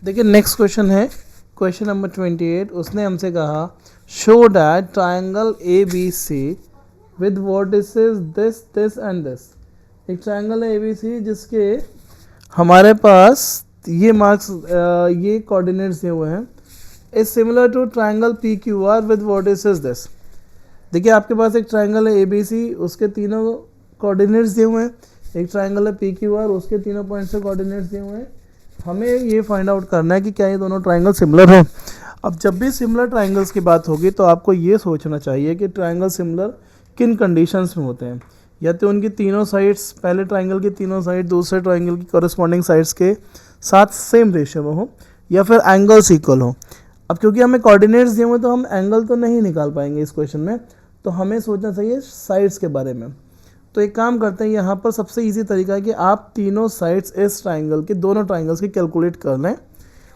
देखिए next question है question number 28। उसने हमसे कहा show that triangle A B C with vertices this this and this. एक ट्राइंगल है ए बी सी जिसके हमारे पास ये मार्क्स ये कोऑर्डिनेट्स दिए हुए हैं। Is similar to triangle P Q R with vertices this. देखिए आपके पास एक ट्राइंगल है ए बी सी, उसके तीनों कोऑर्डिनेट्स दिए हुए हैं। एक ट्राइंगल है पी क्यू आर, उसके तीनों पॉइंट से कोऑर्डिनेट्स दिए हुए हैं। हमें ये फाइंड आउट करना है कि क्या ये दोनों ट्राइंगल सिमिलर हैं। अब जब भी सिमिलर ट्राइंगल्स की बात होगी तो आपको ये सोचना चाहिए कि ट्राइंगल सिमिलर किन कंडीशंस में होते हैं। या तो उनकी तीनों साइड्स, पहले ट्राइंगल की तीनों साइड दूसरे ट्राइंगल की कॉरेस्पॉन्डिंग साइड्स के साथ सेम रेशियो में हो, या फिर एंगल्स इक्वल हो। अब क्योंकि हमें कोऑर्डिनेट्स दिए हुए तो हम एंगल तो नहीं निकाल पाएंगे इस क्वेश्चन में, तो हमें सोचना चाहिए साइड्स के बारे में। तो एक काम करते हैं, यहाँ पर सबसे इजी तरीका है कि आप तीनों साइड्स इस ट्राइंगल के, दोनों ट्राइंगल्स की कैलकुलेट कर लें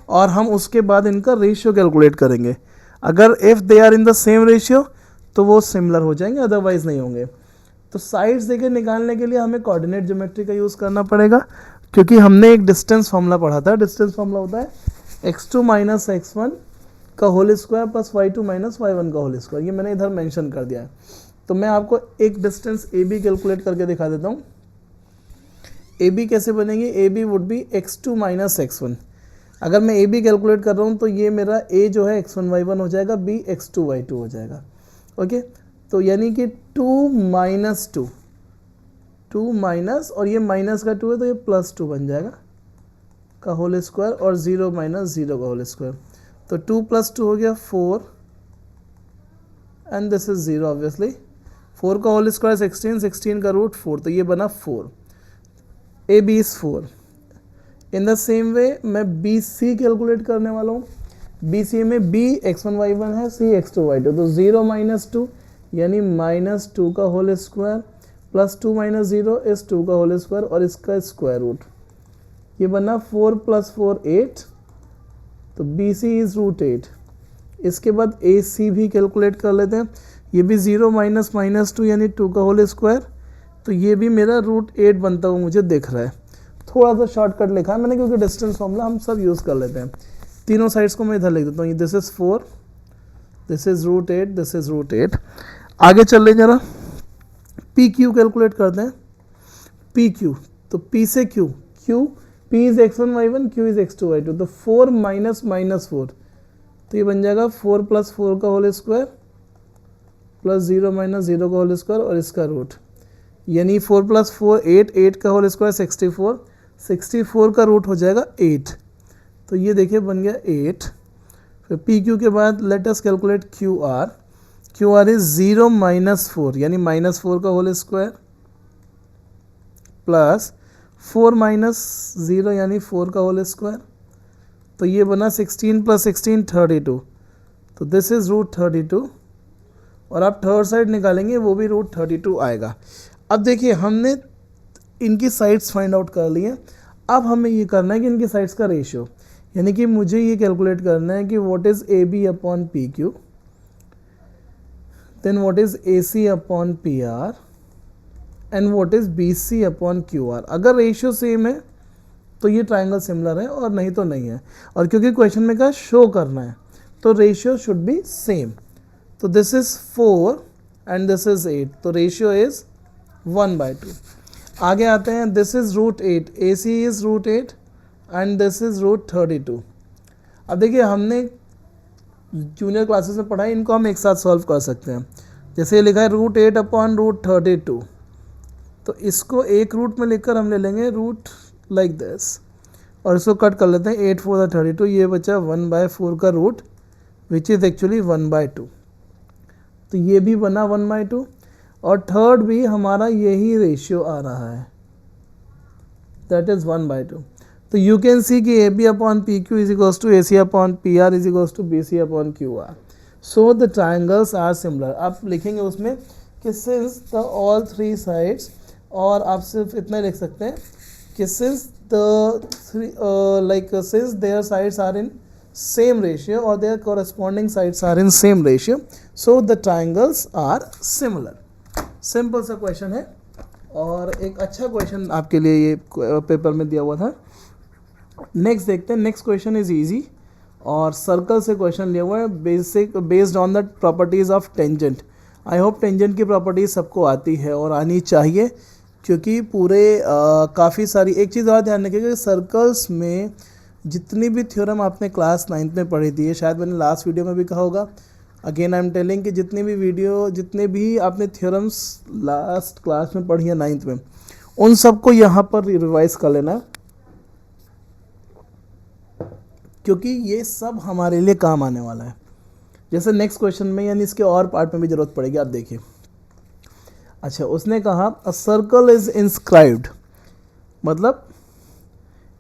और हम उसके बाद इनका रेशियो कैलकुलेट करेंगे। अगर if they are in the same ratio तो वो सिमिलर हो जाएंगे, अदरवाइज नहीं होंगे। तो साइड्स देखिए निकालने के लिए हमें कोऑर्डिनेट ज्योमेट्री का यूज़ करना पड़ेगा, क्योंकि हमने एक डिस्टेंस फॉर्मूला पढ़ा था। डिस्टेंस फॉर्मूला होता है x2 माइनस x1 का whole square plus y2 minus y1 का होल स्क्वायर। ये मैंने इधर मेंशन कर दिया है। तो मैं आपको एक डिस्टेंस ए बी कैलकुलेट करके दिखा देता हूँ। ए बी कैसे बनेगी? A B would be x2 minus x1। अगर मैं ए बी कैलकुलेट कर रहा हूँ तो ये मेरा a जो है x1 y1 हो जाएगा, b x2 y2 हो जाएगा। ओके, तो यानी कि 2 माइनस 2, 2 माइनस, और ये माइनस का 2 है तो ये प्लस 2 बन जाएगा का होल स्क्वायर, और 0 माइनस 0 का होल स्क्वायर। तो 2 प्लस 2 हो गया 4, एंड दिस इज 0 ऑब्वियसली। 4 का होल स्क्वायर 16, 16 का रूट 4, तो ये बना 4। A B is 4। In the same way मैं बी सी कैलकुलेट करने वाला हूँ। बी सी में b x1 y1 है, c x2 y2, तो 0 माइनस 2 यानी माइनस 2 का होल स्क्वायर प्लस 2 माइनस 0 इस 2 का होल स्क्वायर और इसका स्क्वायर रूट। ये बना 4 प्लस 4 8, तो बी सी इज रूट 8। इसके बाद ए सी भी कैलकुलेट कर लेते हैं। ये भी 0 माइनस माइनस 2 यानी 2 का होल स्क्वायर, तो ये भी मेरा रूट 8 बनता हुआ मुझे दिख रहा है। थोड़ा सा शॉर्टकट लिखा है मैंने, क्योंकि डिस्टेंस फॉर्मूला हम सब यूज़ कर लेते हैं। तीनों साइड्स को मैं इधर लिख देता हूँ। This is 4, this is root 8, this is root 8। आगे चल रहे जरा, पी क्यू कैलकुलेट करते हैं। पी क्यू, तो पी से Q, Q P is x1 y1, Q is x2 y2, तो 4 माइनस माइनस 4, तो ये बन जाएगा 4 प्लस 4 का होल स्क्वायर प्लस 0 माइनस 0 का होल स्क्वायर और इसका रूट, यानी 4 प्लस 4 8, 8 का होल स्क्वायर 64, 64 का रूट हो जाएगा 8। तो ये देखिए बन गया 8। फिर पी क्यू के बाद let us calculate Q R. Q R is 0 minus 4 यानी माइनस 4 का होल स्क्वायर प्लस 4 माइनस 0 यानी 4 का होल स्क्वायर, तो ये बना 16 प्लस 16 32, तो दिस इज रूट 32। और आप थर्ड साइड निकालेंगे वो भी रूट 32 आएगा। अब देखिए हमने इनकी साइड्स फाइंड आउट कर ली हैं। अब हमें ये करना है कि इनकी साइड्स का रेशियो, यानी कि मुझे ये कैलकुलेट करना है कि what is A B upon P Q, then what is A C upon P R, and what is B C upon Q R. अगर रेशियो सेम है तो ये ट्राइंगल सिमिलर है, और नहीं तो नहीं है। और क्योंकि क्वेश्चन में कहा शो करना है तो रेशियो शुड बी सेम। तो this is 4 and this is 8, तो रेशियो इज़ 1/2। आगे आते हैं, this is root 8, A C is root 8 and this is root 32। अब देखिए हमने जूनियर क्लासेस में पढ़ा है, इनको हम एक साथ सॉल्व कर सकते हैं। जैसे ये लिखा है रूट 8 अपॉन रूट 32, तो इसको एक रूट में लिखकर हम ले लेंगे रूट लाइक दिस, और इसको कट कर लेते हैं। 8 4 32, ये बचा 1/4 का रूट विच इज़ एक्चुअली 1/2, तो ये भी बना 1/2, और थर्ड भी हमारा यही रेशियो आ रहा है, दैट इज़ 1/2। तो यू कैन सी कि A B upon P Q is equals to A C upon P R is equals to B C upon Q R. So the triangles are similar. आप लिखेंगे उसमें कि since the all three sides, और आप सिर्फ इतना लिख सकते हैं कि since the three since their sides are in same ratio or their corresponding sides are in same ratio, so the triangles are similar। Simple सा क्वेश्चन है, और एक अच्छा क्वेश्चन आपके लिए ये पेपर में दिया हुआ था। नेक्स्ट देखते हैं, नेक्स्ट क्वेश्चन इज इजी और सर्कल से क्वेश्चन लिया हुआ है, basic based on the properties of tangent. I hope tangent की प्रॉपर्टीज सबको आती है और आनी चाहिए, क्योंकि पूरे काफ़ी सारी, एक चीज़ और ध्यान रखिएगा कि सर्कल्स में जितनी भी थ्योरम आपने क्लास 9th में पढ़ी थी, शायद मैंने लास्ट वीडियो में भी कहा होगा, अगेन आई एम टेलिंग कि जितने भी आपने थ्योरम्स लास्ट क्लास में पढ़ी है 9th में, उन सबको यहाँ पर रिवाइज कर लेना, क्योंकि ये सब हमारे लिए काम आने वाला है। जैसे नेक्स्ट क्वेश्चन में यानी इसके और पार्ट में भी ज़रूरत पड़ेगी, आप देखिए। अच्छा, उसने कहा अ सर्कल इज इंस्क्राइब्ड, मतलब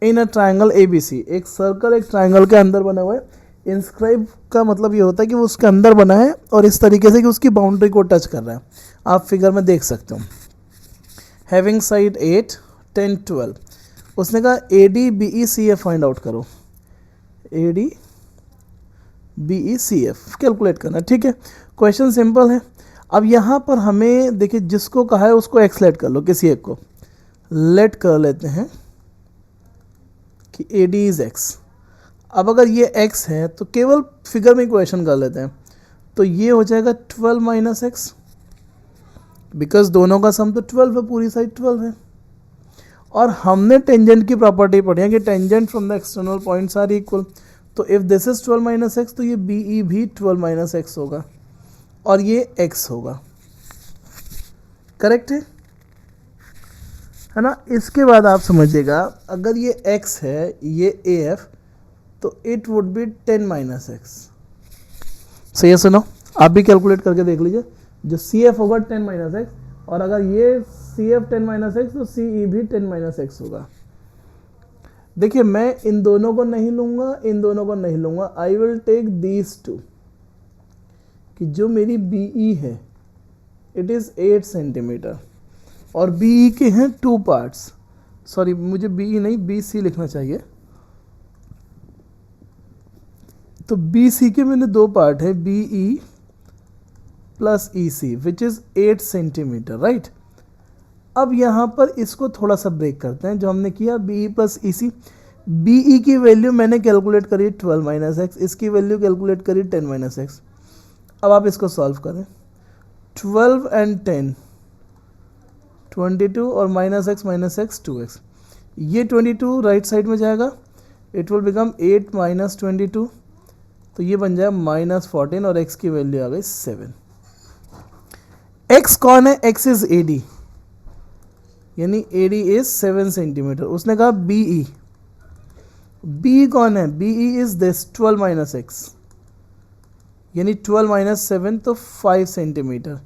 इन अ ट्राइंगल ABC, एक सर्कल एक ट्राइंगल के अंदर बना हुआ है। इंस्क्राइब का मतलब ये होता है कि वो उसके अंदर बना है और इस तरीके से कि उसकी बाउंड्री को टच कर रहा है, आप फिगर में देख सकते हो। Having side 8, 10, 12। उसने कहा ADBECF फाइंड आउट करो, ADBECF कैलकुलेट करना, ठीक है। क्वेश्चन सिंपल है। अब यहाँ पर हमें देखिए, जिसको कहा है उसको एक्स लेट कर लो, किसी एक को लेट कर लेते हैं कि AD इज एक्स। अब अगर ये x है तो केवल फिगर में इक्वेशन कर लेते हैं, तो ये हो जाएगा 12 माइनस एक्स, बिकॉज दोनों का सम तो 12 है, पूरी साइड 12 है। और हमने टेंजेंट की प्रॉपर्टी पढ़ी है कि tangent from the external points are equal, तो if this is 12 minus x तो ये BE भी 12 माइनस एक्स होगा और ये x होगा, करेक्ट है ना। इसके बाद आप समझिएगा, अगर ये x है, ये AF, तो it would be 10 minus x. सही है, सुनो, आप भी कैलकुलेट करके देख लीजिए। जो CF होगा 10 माइनस एक्स, और अगर ये CF 10 माइनस एक्स तो CE भी 10 माइनस एक्स होगा। देखिए, मैं इन दोनों को नहीं लूँगा, इन दोनों को नहीं लूँगा, I will take these two, कि जो मेरी BE है इट इज़ 8 सेंटीमीटर और BE के हैं 2 पार्ट्स, सॉरी मुझे BE नहीं BC लिखना चाहिए। तो BC के मैंने 2 पार्ट है, BE plus EC which is 8 centimetre, right. अब यहाँ पर इसको थोड़ा सा ब्रेक करते हैं, जो हमने किया BE प्लस EC। BE की वैल्यू मैंने कैलकुलेट करी 12 माइनस एक्स, इसकी वैल्यू कैलकुलेट करी 10 माइनस एक्स। अब आप इसको सॉल्व करें, 12 एंड 10 22 और माइनस एक्स 2x। ये 22 राइट साइड में जाएगा, इट विल बिकम 8 माइनस 22, तो ये बन जाए माइनस 14 और x की वैल्यू आ गई 7। x कौन है? x इज AD, यानी AD इज 7 सेंटीमीटर। उसने कहा BE, BE कौन है? BE is this 12 minus x, यानी 12 माइनस 7 तो 5 सेंटीमीटर।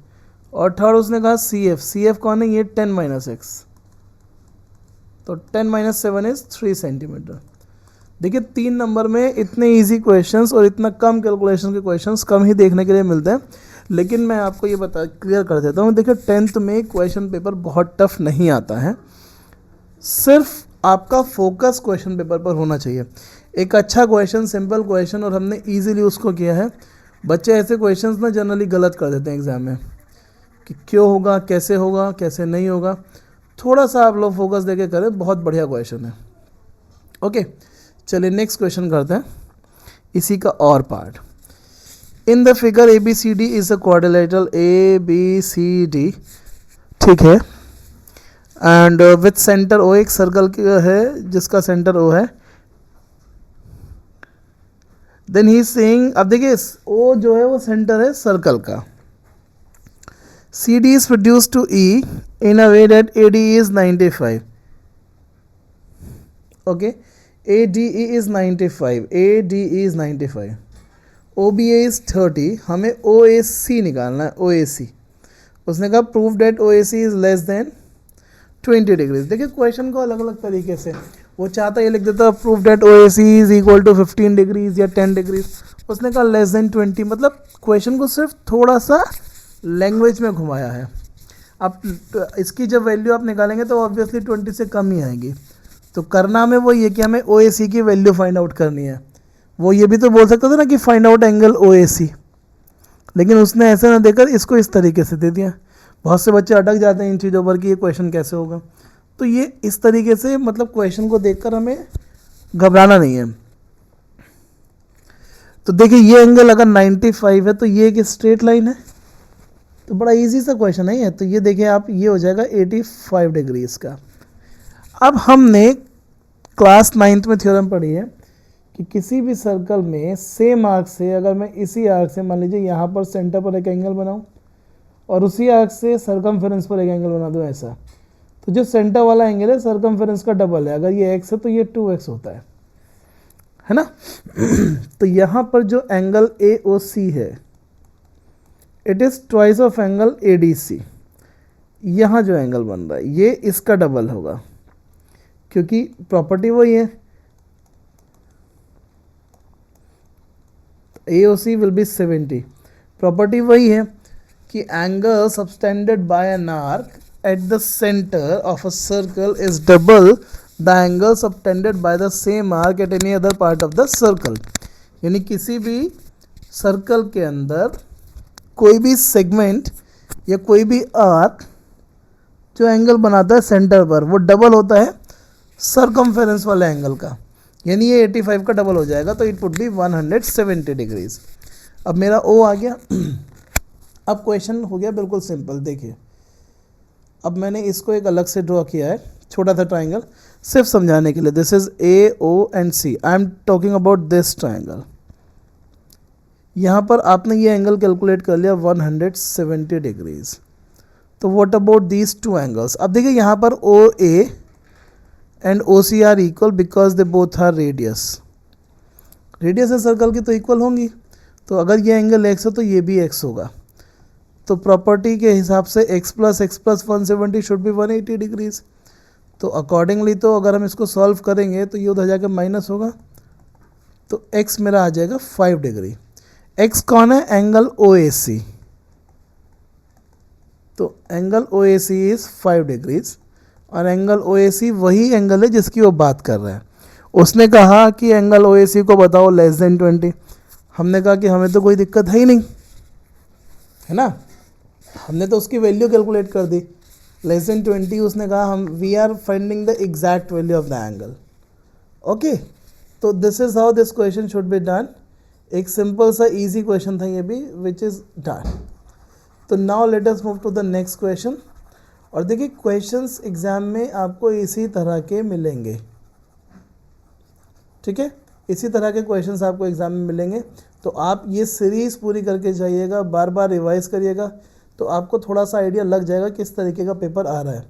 और थर्ड उसने कहा CF, CF कौन है? ये 10 माइनस एक्स, तो 10 माइनस 7 इज 3 सेंटीमीटर। देखिए 3 नंबर में इतने इजी क्वेश्चंस और इतना कम कैलकुलेशन के क्वेश्चंस कम ही देखने के लिए मिलते हैं, लेकिन मैं आपको ये क्लियर कर देता हूँ। देखिए 10th में क्वेश्चन पेपर बहुत टफ नहीं आता है, सिर्फ आपका फोकस क्वेश्चन पेपर पर होना चाहिए। एक अच्छा क्वेश्चन, सिंपल क्वेश्चन, और हमने ईजिली उसको किया है। बच्चे ऐसे क्वेश्चंस ना जनरली गलत कर देते हैं एग्ज़ाम में, कि क्यों होगा, कैसे नहीं होगा। थोड़ा सा आप लोग फोकस देके करें, बहुत बढ़िया क्वेश्चन है। ओके, चलिए नेक्स्ट क्वेश्चन करते हैं, इसी का और part. In the figure ABCD is a quadrilateral ABCD, ठीक है, एंड विथ सेंटर O, एक सर्कल है जिसका सेंटर O है। देन ही सेइंग, अब देखिए O जो है वो सेंटर है सर्कल का। CD is reduced to E in a way that ADE is 95. Okay, ADE is 95, ADE is 95, OBA is 30, हमें OAC निकालना है, OAC। उसने कहा prove that OAC is less than 20 degrees. देखिए क्वेश्चन को अलग अलग तरीके से, वो चाहता ये लिख देता prove that OAC is equal to 15 degrees या 10 डिग्रीज, उसने कहा लेस देन 20, मतलब क्वेश्चन को सिर्फ थोड़ा सा लैंग्वेज में घुमाया है। अब इसकी जब वैल्यू आप निकालेंगे तो ऑब्वियसली 20 से कम ही आएगी, तो करना हमें वो ये कि हमें OAC की वैल्यू फाइंड आउट करनी है। वो ये भी तो बोल सकता था ना कि फाइंड आउट एंगल OAC, लेकिन उसने ऐसे ना देकर इसको इस तरीके से दे दिया। बहुत से बच्चे अटक जाते हैं इन चीज़ों पर कि ये क्वेश्चन कैसे होगा। तो ये इस तरीके से, मतलब क्वेश्चन को देखकर हमें घबराना नहीं है। तो देखिए ये एंगल अगर 95 है तो ये एक स्ट्रेट लाइन है, तो बड़ा इजी सा क्वेश्चन है ये। तो ये देखिए आप, ये हो जाएगा 85 डिग्री इसका। अब हमने क्लास 9th में थ्योरम पढ़ी है कि किसी भी सर्कल में सेम आर्क से अगर मैं इसी आर्क से मान लीजिए यहाँ पर सेंटर पर एक एंगल बनाऊँ और उसी आर्क से सरकमफेरेंस पर एक एंगल बना दूँ ऐसा, तो जो सेंटर वाला एंगल है सरकमफेरेंस का डबल है। अगर ये x है तो ये 2x होता है ना। तो यहाँ पर जो एंगल AOC है it is twice of angle ADC। यहाँ जो एंगल बन रहा है ये इसका डबल होगा, क्योंकि प्रॉपर्टी वही है, AOC विल बी 70। प्रॉपर्टी वही है कि angle subtended bye an arc at the center of a circle is double the angle subtended by the same arc at any other part of the circle। यानी किसी भी circle के अंदर कोई भी सेगमेंट या कोई भी आर्क जो एंगल बनाता है सेंटर पर वो डबल होता है सरकमफेरेंस वाले एंगल का, यानी ये 85 का डबल हो जाएगा, तो इट वुड बी 170 डिग्रीज। अब मेरा O आ गया। अब क्वेश्चन हो गया बिल्कुल सिंपल। देखिए अब मैंने इसको एक अलग से ड्रॉ किया है, छोटा सा ट्राइंगल, सिर्फ समझाने के लिए। This is AO and C। I am talking about this triangle. यहाँ पर आपने ये एंगल कैलकुलेट कर लिया 170 डिग्रीज। तो what about these two angles. अब देखिए यहाँ पर OA and OC are equal because they both are radius. Radius है सर्कल की तो इक्वल होंगी। तो अगर ये एंगल x है तो ये भी x होगा। तो प्रॉपर्टी के हिसाब से x plus 170 should be 180 degrees. तो अकॉर्डिंगली तो अगर हम इसको सॉल्व करेंगे तो ये उधर जाकर माइनस होगा, तो x मेरा आ जाएगा 5 डिग्री। x कौन है? Angle OAC। तो एंगल OAC इज 5 डिग्रीज और एंगल OAC वही एंगल है जिसकी वो बात कर रहा है। उसने कहा कि एंगल OAC को बताओ लेस देन 20। हमने कहा कि हमें तो कोई दिक्कत है ही नहीं, है ना, हमने तो उसकी वैल्यू कैलकुलेट कर दी लेस देन 20। उसने कहा हम we are finding the exact value of the angle. Okay, तो this is how this question should be done. एक सिंपल सा इजी क्वेश्चन था ये भी, विच इज डन। तो now let us move to the next question. और देखिए questions exam में आपको इसी तरह के मिलेंगे, ठीक है, इसी तरह के क्वेश्चंस आपको एग्जाम में मिलेंगे। तो आप ये सीरीज पूरी करके जाइएगा, बार बार रिवाइज करिएगा, तो आपको थोड़ा सा आइडिया लग जाएगा किस तरीके का पेपर आ रहा है।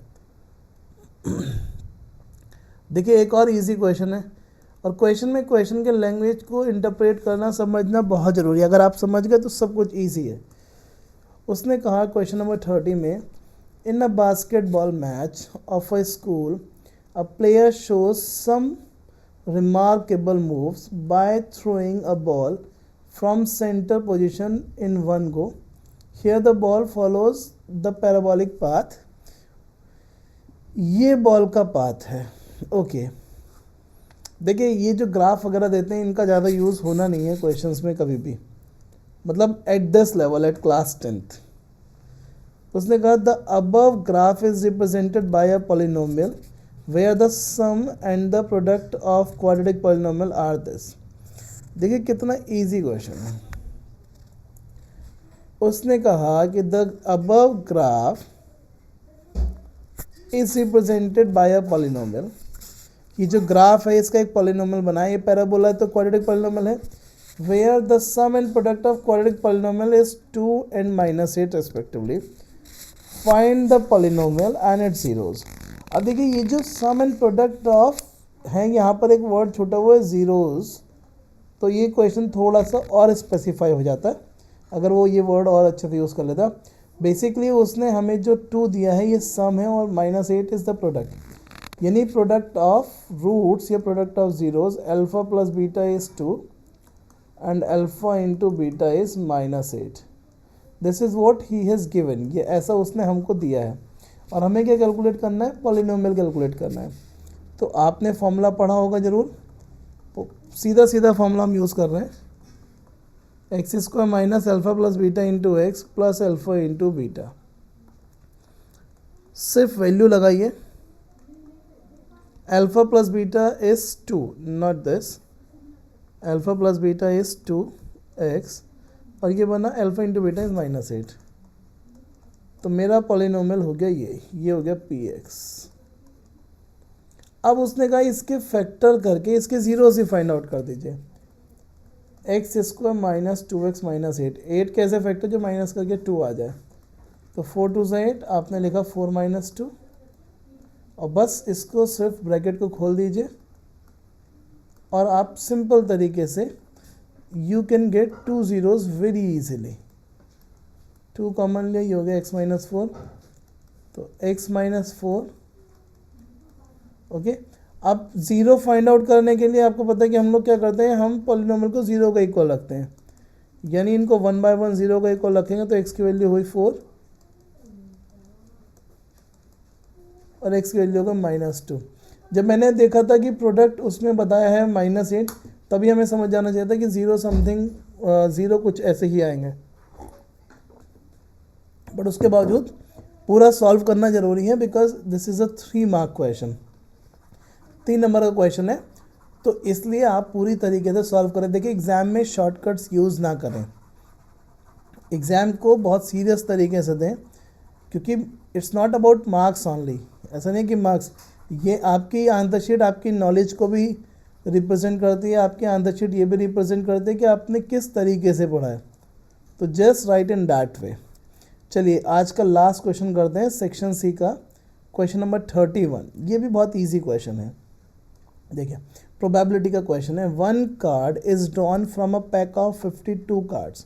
देखिए एक और इजी क्वेश्चन है, और क्वेश्चन में क्वेश्चन के लैंग्वेज को इंटरप्रेट करना समझना बहुत ज़रूरी है। अगर आप समझ गए तो सब कुछ इजी है। उसने कहा क्वेश्चन नंबर 30 में, in a basketball match of a school a player shows some remarkable moves by throwing a ball from center position in one go. Here the ball follows the parabolic path. ये ball का path है। Okay, देखिए ये जो graph वगैरह देते हैं इनका ज़्यादा यूज़ होना नहीं है क्वेश्चंस में कभी भी, मतलब at this level, at class 10th। उसने कहा the above graph is represented by a polynomial where the sum and the product of quadratic polynomial are this। देखिए कितना इजी क्वेश्चन है। उसने कहा कि the above graph is represented by a polynomial। ये जो ग्राफ है इसका एक पॉलिनोमियल बना है, ये पैराबोला है तो क्वाड्रेटिक पॉलिनोमियल है। where the sum and product of quadratic polynomial is 2 and -8 respectively। find the polynomial and its zeros। अब देखिए ये जो सम एंड प्रोडक्ट ऑफ है, यहाँ पर एक वर्ड छोटा हुआ है जीरोस, तो ये क्वेश्चन थोड़ा सा और स्पेसिफाई हो जाता है अगर वो ये वर्ड और अच्छे से यूज़ कर लेता। बेसिकली उसने हमें जो 2 दिया है ये सम है और -8 इज़ द प्रोडक्ट, यानी प्रोडक्ट ऑफ रूट्स या product of zeros. Alpha plus beta is 2 and alpha into beta is -8। This is what he has given. ये ऐसा उसने हमको दिया है और हमें क्या कैलकुलेट करना है? पॉलिनोमियल कैलकुलेट करना है। तो आपने फॉर्मूला पढ़ा होगा ज़रूर, तो सीधा सीधा फॉर्मूला हम यूज़ कर रहे हैं, x square minus alpha plus beta into x plus alpha into beta. सिर्फ वैल्यू लगाइए, alpha plus beta is 2, not this, alpha plus beta is 2x, और ये बना अल्फा इंटू बीटा इज -8। तो मेरा पॉलिनोमियल हो गया ये हो गया px। अब उसने कहा इसके फैक्टर करके इसके जीरो से फाइंड आउट कर दीजिए, x square minus 2x minus 8 कैसे फैक्टर जो माइनस करके 2 आ जाए, तो 4 2 से 8, आपने लिखा 4 माइनस 2, और बस इसको सिर्फ ब्रैकेट को खोल दीजिए और आप सिंपल तरीके से you can get 2 zeros very easily. 2 common लिया, ये हो गया x माइनस 4, तो x माइनस 4। ओके, अब ज़ीरो फाइंड आउट करने के लिए आपको पता है कि हम लोग क्या करते हैं, हम पॉलिनोमियल को ज़ीरो का इक्वल रखते हैं, यानी इनको 1 बाय 1 ज़ीरो का इक्वल रखेंगे तो x की वैल्यू हुई 4 और x की वैल्यू होगा -2। जब मैंने देखा था कि प्रोडक्ट उसमें बताया है -8, तभी हमें समझ जाना चाहिए था कि ज़ीरो समथिंग ज़ीरो कुछ ऐसे ही आएंगे, बट उसके बावजूद पूरा सॉल्व करना ज़रूरी है because this is a 3 mark question, 3 number का क्वेश्चन है, तो इसलिए आप पूरी तरीके से सॉल्व करें। देखिए एग्ज़ाम में शॉर्टकट्स यूज़ ना करें, एग्ज़ाम को बहुत सीरियस तरीके से दें, क्योंकि it's not about marks only. ऐसा नहीं कि मार्क्स, ये आपकी आंसर शीट आपकी नॉलेज को भी रिप्रेजेंट करती है, आपकी आंसर शीट ये भी रिप्रेजेंट करती है कि आपने किस तरीके से पढ़ा है, तो just right in that way. चलिए आज का लास्ट क्वेश्चन करते हैं सेक्शन सी का, क्वेश्चन नंबर 31। ये भी बहुत ईजी क्वेश्चन है। देखिए प्रोबेबिलिटी का क्वेश्चन है, 1 card is drawn from a pack of 52 cards.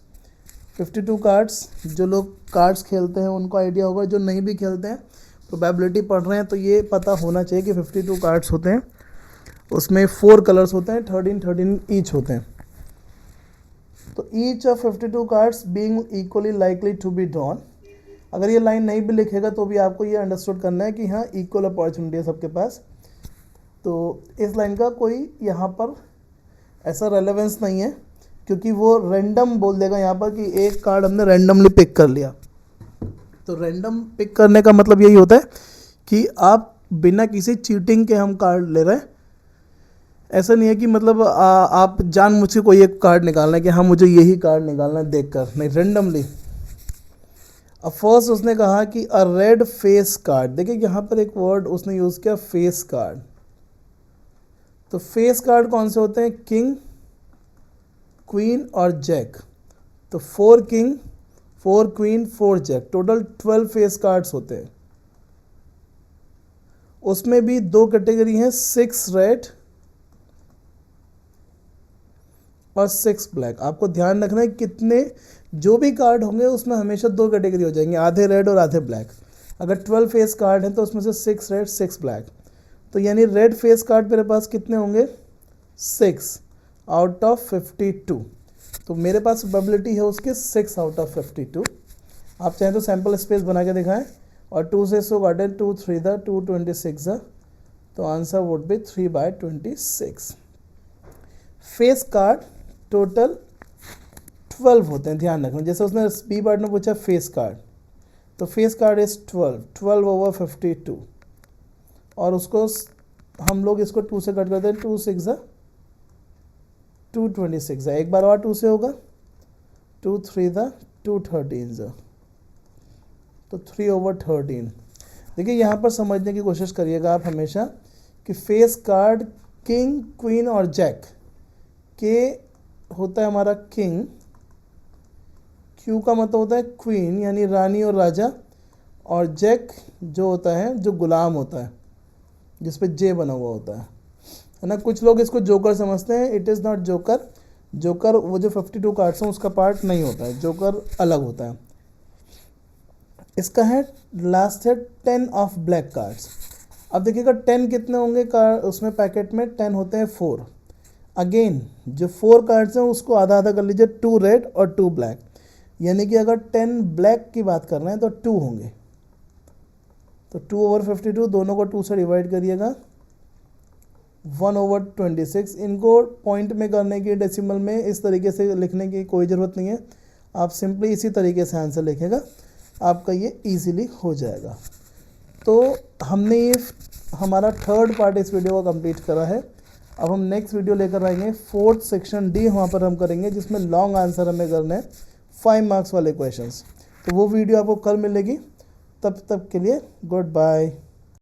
52 cards, जो लोग कार्ड्स खेलते हैं उनको आइडिया होगा, जो नहीं भी खेलते हैं प्रोबेबिलिटी पढ़ रहे हैं तो ये पता होना चाहिए कि 52 कार्ड्स होते हैं, उसमें 4 कलर्स होते हैं, 13 ईच होते हैं। तो each of 52 cards being equally likely to be drawn. अगर ये लाइन नहीं भी लिखेगा तो भी आपको ये अंडरस्टूड करना है कि हाँ इक्वल अपॉर्चुनिटी है सबके पास। तो इस लाइन का कोई यहाँ पर ऐसा रेलेवेंस नहीं है, क्योंकि वो रैंडम बोल देगा यहाँ पर कि एक कार्ड हमने रैंडमली पिक कर लिया। तो रैंडम पिक करने का मतलब यही होता है कि आप बिना किसी चीटिंग के हम कार्ड ले रहे हैं। ऐसा नहीं है कि मतलब आप जानबूझ के कोई एक कार्ड निकालना है कि हाँ मुझे यही कार्ड निकालना है देखकर, नहीं, रैंडमली। अब फर्स्ट उसने कहा कि अ रेड फेस कार्ड। देखिए यहाँ पर एक वर्ड उसने यूज़ किया, फेस कार्ड। तो फेस कार्ड कौन से होते हैं, किंग, क्वीन और जैक। तो 4 king, 4 queen, 4 jack, total 12 face cards होते हैं। उसमें भी 2 कैटेगरी हैं, 6 रेड और 6 ब्लैक। आपको ध्यान रखना है कितने जो भी कार्ड होंगे उसमें हमेशा 2 कैटेगरी हो जाएंगे, आधे रेड और आधे ब्लैक। अगर 12 फेस कार्ड हैं तो उसमें से 6 रेड 6 ब्लैक, तो यानी रेड फेस कार्ड मेरे पास कितने होंगे, 6 आउट ऑफ 52। तो मेरे पास प्रोबेबिलिटी है उसके 6 आउट ऑफ 52। आप चाहें तो सैम्पल स्पेस बना के दिखाएं, और 2 से इसको काटें, 2 3 द 2 26 द, तो answer would be 3/26। Face card total 12 होते हैं, ध्यान रखना। जैसे उसने बी पार्ट में पूछा फेस कार्ड, तो फेस कार्ड इज 12 ओवर 52, और उसको हम लोग इसको 2 से कट करते हैं, 2 6 ज़ा 2 26 ज़ा, एक बार और 2 से होगा, 2 3 ज़ा 2 13 ज़ा, तो 3 ओवर 13। देखिए यहाँ पर समझने की कोशिश करिएगा आप हमेशा कि फेस कार्ड किंग, क्वीन और जैक के होता है हमारा किंग, क्यू का मतलब होता है क्वीन यानी रानी और राजा, और जैक जो होता है जो गुलाम होता है जिस पे जे बना हुआ होता है ना। कुछ लोग इसको जोकर समझते हैं, it is not joker. Joker वो जो 52 कार्ड्स हैं उसका पार्ट नहीं होता है, जोकर अलग होता है। इसका है लास्ट है 10 ऑफ ब्लैक कार्ड्स। अब देखिएगा 10 कितने होंगे कार्ड उसमें, पैकेट में 10 होते हैं 4। अगेन जो 4 कार्ड्स हैं उसको आधा आधा कर लीजिए, 2 रेड और 2 ब्लैक, यानी कि अगर 10 ब्लैक की बात कर रहे हैं तो 2 होंगे। तो 2 ओवर 52, दोनों को 2 से डिवाइड करिएगा, 1 ओवर 26। इनको पॉइंट में करने की, डेसिमल में इस तरीके से लिखने की कोई ज़रूरत नहीं है, आप सिंपली इसी तरीके से आंसर लिखेगा, आपका ये इजीली हो जाएगा। तो हमने ये हमारा थर्ड पार्ट इस वीडियो को कंप्लीट करा है। अब हम नेक्स्ट वीडियो लेकर आएंगे, फोर्थ सेक्शन डी वहाँ पर हम करेंगे, जिसमें लॉन्ग आंसर हमें करने हैं 5 मार्क्स वाले क्वेश्चंस। तो वो वीडियो आपको कल मिलेगी। तब तक के लिए गुड बाय।